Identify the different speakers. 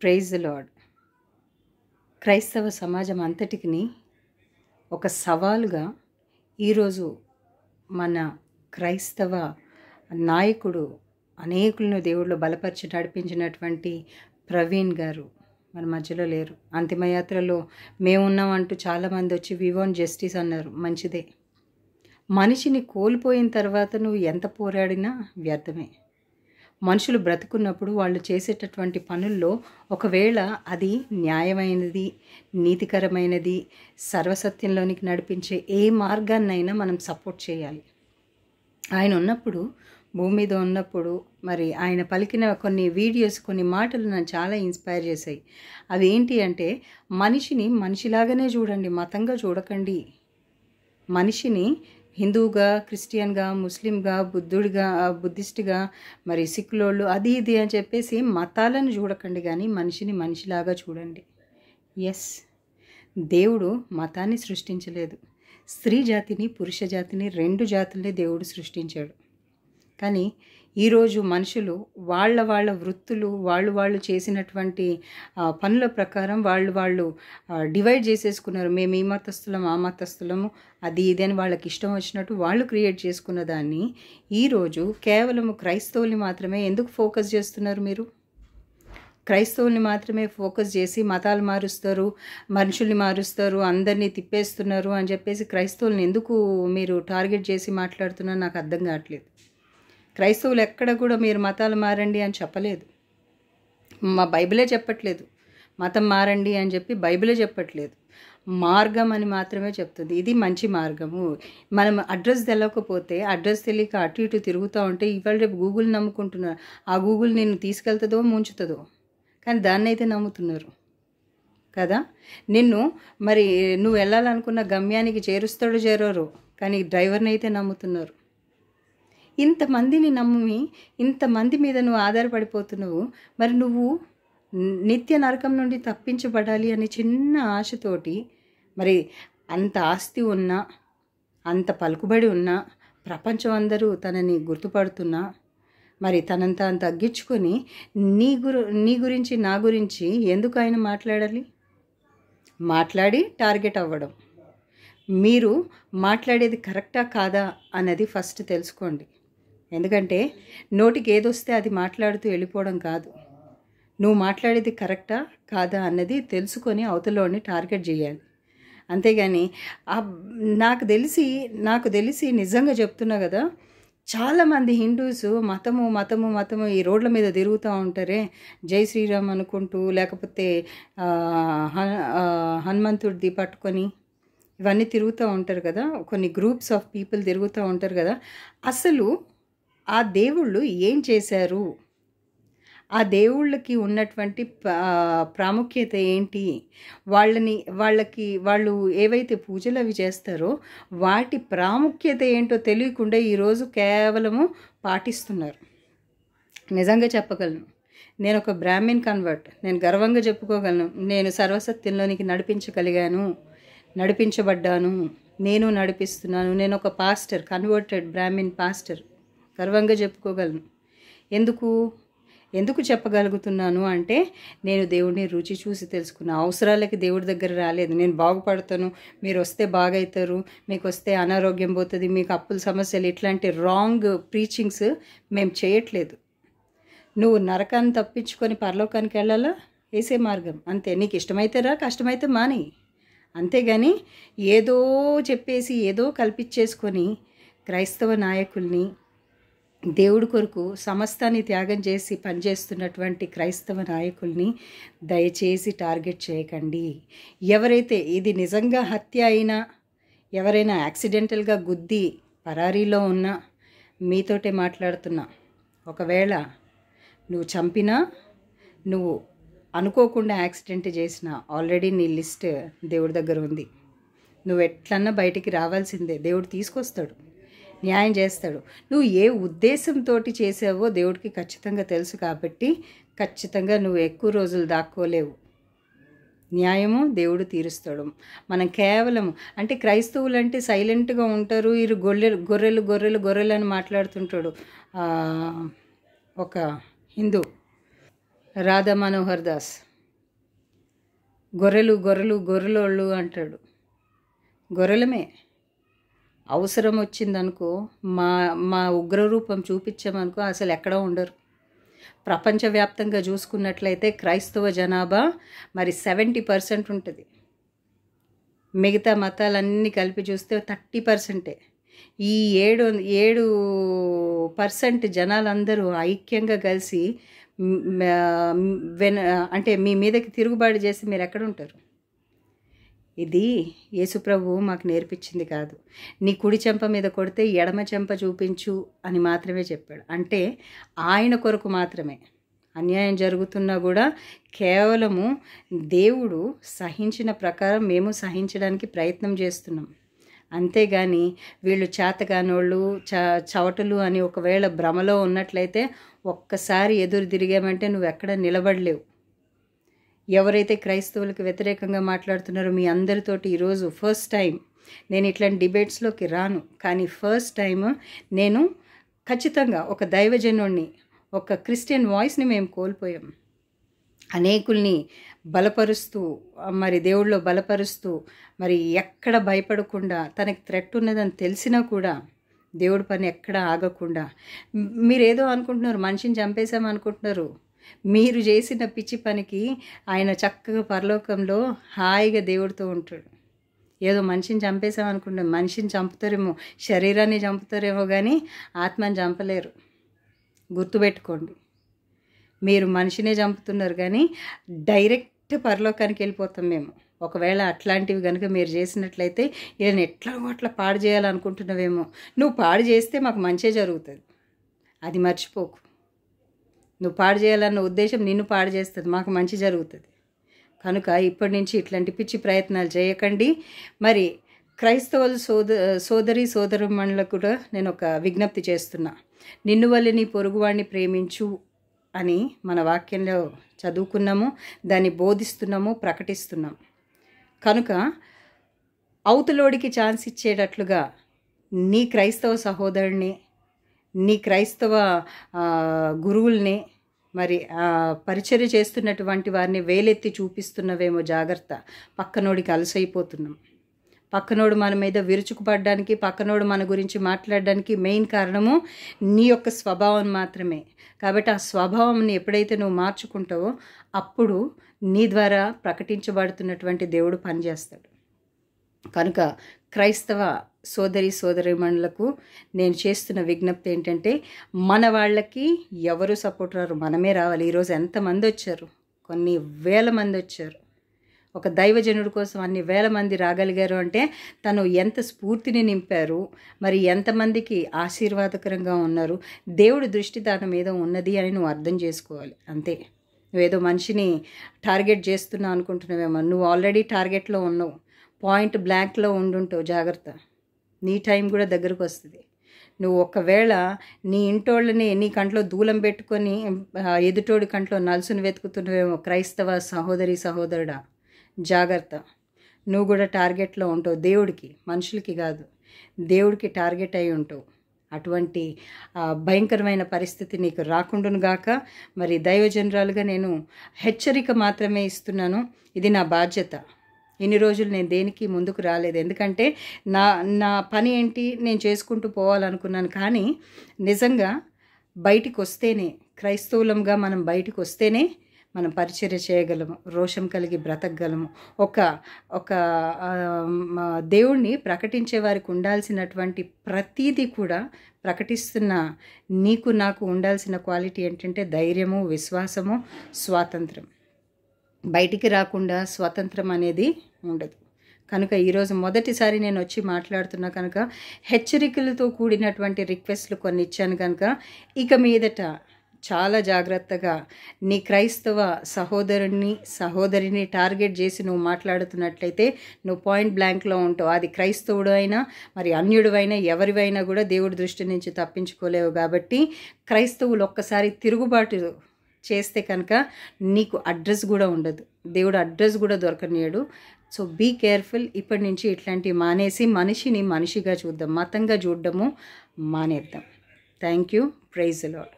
Speaker 1: Praise the lord. క్రైస్తవ సమాజం అంతటికి ఒక సవాలుగా ఈరోజు మన క్రైస్తవ నాయకుడు, అనేకులను దేవుళ్ళు బలపరిచి నడిపించినటువంటి ప్రవీణ్ గారు మన మధ్యలో లేరు. అంతిమయాత్రలో మేమున్నాం అంటూ చాలామంది వచ్చి వి వాంట్ జస్టిస్ అన్నారు. మంచిదే. మనిషిని కోల్పోయిన తర్వాత నువ్వు ఎంత పోరాడినా వ్యర్థమే. మనుషులు బ్రతుకున్నప్పుడు వాళ్ళు చేసేటటువంటి పనుల్లో ఒకవేళ అది న్యాయమైనది, నీతికరమైనది, సర్వసత్యంలోనికి నడిపించే ఏ మార్గాన్నైనా మనం సపోర్ట్ చేయాలి. ఆయన ఉన్నప్పుడు, భూమి మీద ఉన్నప్పుడు, మరి ఆయన పలికిన కొన్ని వీడియోస్, కొన్ని మాటలు నన్ను చాలా ఇన్స్పైర్ చేశాయి. అవి ఏంటి అంటే, మనిషిని మనిషిలాగానే చూడండి, మతంగా చూడకండి. మనిషిని హిందువుగా, క్రిస్టియన్గా, ముస్లింగా, బుద్ధిస్ట్గా, మరి సిక్కులోళ్ళు అది ఇది అని చెప్పేసి మతాలను చూడకండి, కానీ మనిషిని మనిషిలాగా చూడండి. ఎస్, దేవుడు మతాన్ని సృష్టించలేదు. స్త్రీ జాతిని, పురుష జాతిని, 2 జాతుల్ని దేవుడు సృష్టించాడు. కానీ ఈరోజు మనుషులు వాళ్ళ వృత్తులు, వాళ్ళు చేసినటువంటి పనుల ప్రకారం వాళ్ళు డివైడ్ చేసేసుకున్నారు. మేము ఈ మతస్థులం, ఆ మతస్థులము, అది ఇది అని వాళ్ళకి ఇష్టం వచ్చినట్టు వాళ్ళు క్రియేట్ చేసుకున్న దాన్ని ఈరోజు కేవలం క్రైస్తవుల్ని మాత్రమే ఎందుకు ఫోకస్ చేస్తున్నారు? మీరు క్రైస్తవుల్ని మాత్రమే ఫోకస్ చేసి మతాలు మారుస్తారు, మనుషుల్ని మారుస్తారు, అందరినీ తిప్పేస్తున్నారు అని చెప్పేసి క్రైస్తవుల్ని ఎందుకు మీరు టార్గెట్ చేసి మాట్లాడుతున్నారు? నాకు అర్థం కావట్లేదు. క్రైస్తవులు ఎక్కడ కూడా మీరు మతాలు మారండి అని చెప్పలేదు. మా బైబిలే చెప్పట్లేదు. మతం మారండి అని చెప్పి బైబిలే చెప్పట్లేదు. మార్గం అని మాత్రమే చెప్తుంది. ఇది మంచి మార్గము. మనం అడ్రస్ తెలవకపోతే, అడ్రస్ తెలియక అటు ఇటు తిరుగుతూ ఉంటే ఇవాళ రేపు గూగుల్ నమ్ముకుంటున్నారు. ఆ గూగుల్ నిన్ను తీసుకెళ్తుందో ముంచుతుందో, కానీ దాన్ని అయితే నమ్ముతున్నారు కదా. నిన్ను మరి నువ్వు వెళ్ళాలనుకున్న గమ్యానికి చేరుస్తాడో చేరరు, కానీ డ్రైవర్ని అయితే నమ్ముతున్నారు. ఇంతమందిని నమ్మి, ఇంతమంది మీద నువ్వు ఆధారపడిపోతున్నావు. మరి నువ్వు నిత్య నరకం నుండి తప్పించబడాలి అనే చిన్న ఆశతోటి, మరి అంత ఆస్తి ఉన్నా, అంత పలుకుబడి ఉన్నా, ప్రపంచం అందరూ తనని గుర్తుపడుతున్నా, మరి తనంతా తగ్గించుకొని నీ గురించి నా గురించి ఎందుకు ఆయన మాట్లాడాలి? మాట్లాడి టార్గెట్ అవ్వడం. మీరు మాట్లాడేది కరెక్టా కాదా అన్నది ఫస్ట్ తెలుసుకోండి. ఎందుకంటే నోటికి ఏదొస్తే అది మాట్లాడుతూ వెళ్ళిపోవడం కాదు. నువ్వు మాట్లాడేది కరెక్టా కాదా అన్నది తెలుసుకొని అవతలని టార్గెట్ చేయాలి. అంతేగాని నాకు తెలిసి నిజంగా చెప్తున్నా కదా, చాలామంది హిందూస్ మతము ఈ రోడ్ల మీద తిరుగుతూ ఉంటారే, జై శ్రీరామ్ అనుకుంటూ, లేకపోతే హనుమంతుడిది పట్టుకొని ఇవన్నీ తిరుగుతూ ఉంటారు కదా. కొన్ని గ్రూప్స్ ఆఫ్ పీపుల్ తిరుగుతూ ఉంటారు కదా. అసలు ఆ దేవుళ్ళు ఏం చేశారు? ఆ దేవుళ్ళకి ఉన్నటువంటి ప్రాముఖ్యత ఏంటి? వాళ్ళు ఏవైతే పూజలు అవి చేస్తారో వాటి ప్రాముఖ్యత ఏంటో తెలియకుండా ఈరోజు కేవలము పాటిస్తున్నారు. నిజంగా చెప్పగలను, నేను ఒక బ్రాహ్మిన్ కన్వర్ట్. నేను గర్వంగా చెప్పుకోగలను, నేను సర్వసత్యంలోనికి నడిపించబడ్డాను, నేను నడిపిస్తున్నాను. నేను ఒక పాస్టర్, కన్వర్టెడ్ బ్రాహ్మిన్ పాస్టర్, గర్వంగా చెప్పుకోగలను. ఎందుకు చెప్పగలుగుతున్నాను అంటే, నేను దేవుడిని రుచి చూసి తెలుసుకున్నా. అవసరాలకి దేవుడి దగ్గర రాలేదు. నేను బాగుపడతాను, మీరు వస్తే బాగవుతారు, మీకు వస్తే అనారోగ్యం పోతుంది, మీకు అప్పుల సమస్యలు, ఇట్లాంటి రాంగ్ ప్రీచింగ్స్ మేము చేయట్లేదు. నువ్వు నరకాన్ని తప్పించుకొని పరలోకానికి వెళ్ళాలా? వేసే మార్గం అంతే. నీకు ఇష్టమైతే రా, కష్టమైతే మాని. అంతేగాని ఏదో చెప్పేసి ఏదో కల్పించేసుకొని క్రైస్తవ నాయకుల్ని, దేవుడి కొరకు సమస్తాన్ని త్యాగం చేసి పనిచేస్తున్నటువంటి క్రైస్తవ నాయకుల్ని దయచేసి టార్గెట్ చేయకండి. ఎవరైతే ఇది నిజంగా హత్య అయినా, ఎవరైనా యాక్సిడెంటల్గా గుద్ది పరారీలో ఉన్నా మీతోటే మాట్లాడుతున్నా. ఒకవేళ నువ్వు చంపినా, నువ్వు అనుకోకుండా యాక్సిడెంట్ చేసినా, ఆల్రెడీ నీ లిస్ట్ దేవుడి దగ్గర ఉంది. నువ్వు ఎట్లన్నా బయటికి రావాల్సిందే. దేవుడు తీసుకొస్తాడు, న్యాయం చేస్తాడు. నువ్వు ఏ ఉద్దేశంతో చేసావో దేవుడికి ఖచ్చితంగా తెలుసు. కాబట్టి ఖచ్చితంగా నువ్వు ఎక్కువ రోజులు దాక్కోలేవు. న్యాయము దేవుడు తీరుస్తాడు. మనం కేవలం అంటే క్రైస్తవులు అంటే సైలెంట్గా ఉంటారు. వీరు గొర్రెలు అని మాట్లాడుతుంటాడు ఒక హిందూ, రాధా మనోహర్ దాస్. గొర్రెలు గొర్రెలు గొర్రెలోళ్ళు అంటాడు. గొర్రెలమే. అవసరం వచ్చిందనుకో, మా మా ఉగ్రరూపం చూపించామనుకో అసలు ఎక్కడా ఉండరు. ప్రపంచవ్యాప్తంగా చూసుకున్నట్లయితే క్రైస్తవ జనాభా మరి 70% ఉంటుంది. మిగతా మతాలన్నీ కలిపి చూస్తే 30%. ఈ 7% జనాలందరూ ఐక్యంగా కలిసి అంటే మీ మీదకి తిరుగుబాటు చేసి మీరు ఎక్కడుంటారు? ఇది యేసుప్రభు మాకు నేర్పించింది కాదు. నీ కుడి చెంప మీద కొడితే ఎడమ చెంప చూపించు అని మాత్రమే చెప్పాడు. అంటే ఆయన కొరకు మాత్రమే. అన్యాయం జరుగుతున్నా కూడా కేవలము దేవుడు సహించిన ప్రకారం మేము సహించడానికి ప్రయత్నం చేస్తున్నాం. అంతేగాని వీళ్ళు చేతగానోళ్ళు చవటలు అని ఒకవేళ భ్రమలో ఉన్నట్లయితే ఒక్కసారి ఎదురు తిరిగామంటే నువ్వు ఎక్కడ నిలబడలేవు. ఎవరైతే క్రైస్తవులకు వ్యతిరేకంగా మాట్లాడుతున్నారో మీ అందరితోటి ఈరోజు ఫస్ట్ టైం నేను ఇట్లాంటి డిబేట్స్లోకి రాను, కానీ ఫస్ట్ టైం నేను ఖచ్చితంగా ఒక దైవజనుడిని, ఒక క్రిస్టియన్ వాయిస్ని మేము కోల్పోయాం. అనేకుల్ని బలపరుస్తూ మరి దేవుళ్ళో బలపరుస్తూ మరి ఎక్కడ భయపడకుండా తనకి థ్రెట్ ఉన్నదని తెలిసినా కూడా దేవుడి పని ఎక్కడ ఆగకుండా, మీరు ఏదో అనుకుంటున్నారు, మనిషిని చంపేశామనుకుంటున్నారు. మీరు చేసిన పిచ్చి పనికి ఆయన చక్కగా పరలోకంలో హాయిగా దేవుడితో ఉంటాడు. ఏదో మనిషిని చంపేశామనుకుంటున్నాం. మనిషిని చంపుతారేమో, శరీరాన్ని చంపుతారేమో కానీ ఆత్మని చంపలేరు. గుర్తుపెట్టుకోండి. మీరు మనిషినే చంపుతున్నారు కానీ డైరెక్ట్ పరలోకానికి వెళ్ళిపోతాం మేము. ఒకవేళ అట్లాంటివి కనుక మీరు చేసినట్లయితే వీళ్ళని అట్లా పాడు చేయాలనుకుంటున్నావేమో. నువ్వు పాడు చేస్తే మాకు మంచే జరుగుతుంది, అది మర్చిపోకు. నువ్వు పాడు చేయాలన్న ఉద్దేశం నిన్ను పాడు చేస్తుంది, మాకు మంచి జరుగుతుంది. కనుక ఇప్పటి నుంచి ఇట్లాంటి పిచ్చి ప్రయత్నాలు చేయకండి. మరి క్రైస్తవుల సోదరి సోదరుమణులకు కూడా నేను ఒక విజ్ఞప్తి చేస్తున్నా. నిన్ను వల్ల నీ పొరుగువాడిని ప్రేమించు అని మన వాక్యంలో చదువుకున్నాము, దాన్ని బోధిస్తున్నాము, ప్రకటిస్తున్నాం. కనుక అవతలోడికి ఛాన్స్ ఇచ్చేటట్లుగా నీ క్రైస్తవ సహోదరుని, నీ క్రైస్తవ గురువుల్ని, మరి పరిచర్య చేస్తున్నటువంటి వారిని వేలెత్తి చూపిస్తున్నవేమో జాగ్రత్త. పక్కనోడికి అలసైపోతున్నాం. పక్కనోడు మన మీద విరుచుకుపడడానికి, పక్కనోడు మన గురించి మాట్లాడడానికి మెయిన్ కారణము నీ యొక్క స్వభావం మాత్రమే. కాబట్టి ఆ స్వభావంని ఎప్పుడైతే నువ్వు మార్చుకుంటావో అప్పుడు నీ ద్వారా ప్రకటించబడుతున్నటువంటి దేవుడు పనిచేస్తాడు. కనుక క్రైస్తవ సోదరి సోదరీమణులకు నేను చేస్తున్న విజ్ఞప్తి ఏంటంటే, మన వాళ్ళకి ఎవరు సపోర్ట్ రారు, మనమే రావాలి. ఈరోజు ఎంతమంది వచ్చారు? కొన్ని వేల మంది వచ్చారు. ఒక దైవజనుడి కోసం అన్ని వేల మంది రాగలిగారు అంటే తను ఎంత స్ఫూర్తిని నింపారు, మరి ఎంతమందికి ఆశీర్వాదకరంగా ఉన్నారు. దేవుడి దృష్టి దాని మీద ఉన్నది అని నువ్వు అర్థం చేసుకోవాలి. అంతే. నువ్వేదో మనిషిని టార్గెట్ చేస్తున్నావు అనుకుంటున్నావేమో. నువ్వు ఆల్రెడీ టార్గెట్లో ఉన్నావు, పాయింట్ బ్లాంక్లో ఉండుంటావు. జాగ్రత్త, నీ టైం కూడా దగ్గరకు వస్తుంది. నువ్వు ఒకవేళ నీ ఇంటోళ్ళని నీ కంట్లో దూలం పెట్టుకొని ఎదుటోడి కంట్లో నలుసును వెతుకుతున్నవేమో. క్రైస్తవ సహోదరి సహోదరుడా, జాగ్రత్త. నువ్వు కూడా టార్గెట్లో ఉంటావు. దేవుడికి, మనుషులకి కాదు, దేవుడికి టార్గెట్ అయి ఉంటావు. అటువంటి భయంకరమైన పరిస్థితి నీకు రాకుండాను గాక. మరి దైవజనరాలుగా నేను హెచ్చరిక మాత్రమే ఇస్తున్నాను. ఇది నా బాధ్యత. ఇన్ని రోజులు నేను దేనికి ముందుకు రాలేదు, ఎందుకంటే నా పని ఏంటి నేను చేసుకుంటూ పోవాలనుకున్నాను. కానీ నిజంగా బయటికి వస్తేనే, క్రైస్తవులంగా మనం బయటికి వస్తేనే మనం పరిచర్య చేయగలము, రోషం కలిగి బ్రతకగలము. ఒక దేవుణ్ణి ప్రకటించే వారికి ఉండాల్సినటువంటి ప్రతీది కూడా ప్రకటిస్తున్న నీకు నాకు ఉండాల్సిన క్వాలిటీ ఏంటంటే ధైర్యము, విశ్వాసము, స్వాతంత్రం. బయటికి రాకుండా స్వతంత్రం అనేది ఉండదు. కనుక ఈరోజు మొదటిసారి నేను వచ్చి మాట్లాడుతున్నా కనుక హెచ్చరికలతో కూడినటువంటి రిక్వెస్ట్లు కొన్ని ఇచ్చాను. కనుక ఇక మీదట చాలా జాగ్రత్తగా నీ క్రైస్తవ సహోదరిని టార్గెట్ చేసి నువ్వు మాట్లాడుతున్నట్లయితే నువ్వు పాయింట్ బ్లాంక్లో ఉంటావు. అది క్రైస్తవుడు అయినా మరి అన్యుడు అయినా ఎవరివైనా కూడా దేవుడి దృష్టి నుంచి తప్పించుకోలేవు. కాబట్టి క్రైస్తవులు ఒక్కసారి తిరుగుబాటు చేస్తే కనుక నీకు అడ్రస్ కూడా ఉండదు, దేవుడు అడ్రస్ కూడా దొరకనియడు. So be careful. ఇప్పటి నుంచి ఇట్లాంటివి మానేసి మనిషిని మనిషిగా చూద్దాం, మతంగా చూడడము మానేద్దాం. Thank you. Praise the lord.